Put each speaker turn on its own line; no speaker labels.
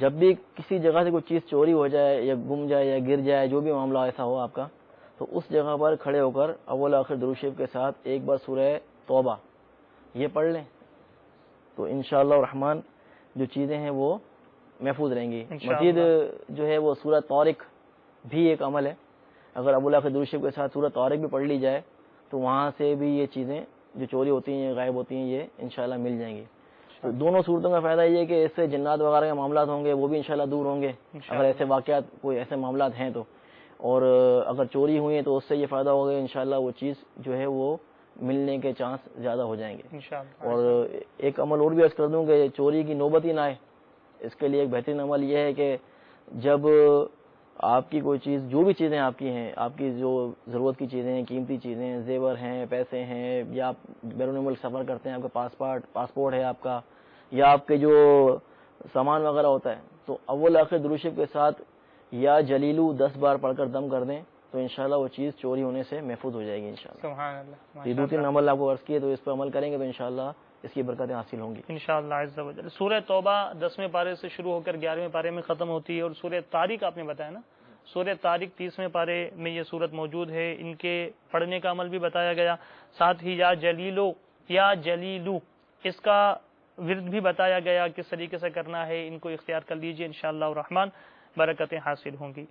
جب بھی کسی جگہ سے کوئی چیز چوری ہو جائے یا گم جائے یا گر جائے، جو بھی معاملہ ایسا ہو آپ کا، تو اس جگہ پر کھڑے ہو کر اول آخر درود شریف کے ساتھ ایک بار سورہ توبہ یہ پڑھ لیں، تو انشاءاللہ الرحمن جو چیزیں ہیں وہ محفوظ رہیں گی۔ مزید جو ہے وہ سورہ طارق بھی ایک عمل ہے، اگر اول آخر درود شریف کے ساتھ سورہ طارق بھی پڑھ لی جائے تو وہاں سے بھی یہ چیزیں جو چوری ہوتی ہیں، غائب ہوتی ہیں، یہ انشاءاللہ مل جائیں گی۔ تو دونوں صورتوں کا فائدہ یہ ہے کہ اس سے جنات وغیرہ کے معاملات ہوں گے وہ بھی انشاءاللہ دور ہوں گے، اگر ایسے واقعات کوئی ایسے معاملات ہیں تو، اور اگر چوری ہوئی ہیں تو اس سے یہ فائدہ ہوگا انشاءاللہ وہ چیز جو ہے وہ ملنے کے چانس زیادہ ہو جائیں گے۔ اور ایک عمل اور بھی عرض کر دوں کہ چوری کی نوبت ہی نہ آئے، اس کے لیے ایک بہترین عمل یہ ہے کہ جب آپ کی کوئی چیز، جو بھی چیزیں آپ کی ہیں، آپ کی جو ضرورت کی چیزیں ہیں، قیمتی چیزیں، زیور ہیں، پیسے ہیں، یا آپ بیرون ملک سفر کرتے ہیں، آپ کا پاسپورٹ ہے آپ کا، یا آپ کے جو سامان وغیرہ ہوتا ہے، تو اول آخر درود شریف کے ساتھ یا جلیلو 10 بار پڑھ کر دم کر دیں تو انشاءاللہ وہ چیز چوری ہونے سے محفوظ ہو جائے گی انشاءاللہ۔
سبحان اللہ۔
یہ 2-3 عمل آپ کو عرض کیے، تو اس پر عمل کریں گے تو انشاءاللہ اس کی برکتیں حاصل ہوں گی
انشاءاللہ عز و جل۔ سورہ توبہ 10ویں پارے سے شروع ہو کر 11ویں پارے میں ختم ہوتی ہے، اور سورہ طارق آپ نے بتایا نا، سورہ طارق 30ویں پارے میں یہ سورت موجود ہے، ان کے پڑھنے کا عمل بھی بتایا گیا، ساتھ ہی یا جلیلو اس کا ورد بھی بتایا گیا کس طریقے سے کرنا ہے، ان کو اختیار کر لیجئے انشاءاللہ الرحمن برکتیں حاصل ہوں گی۔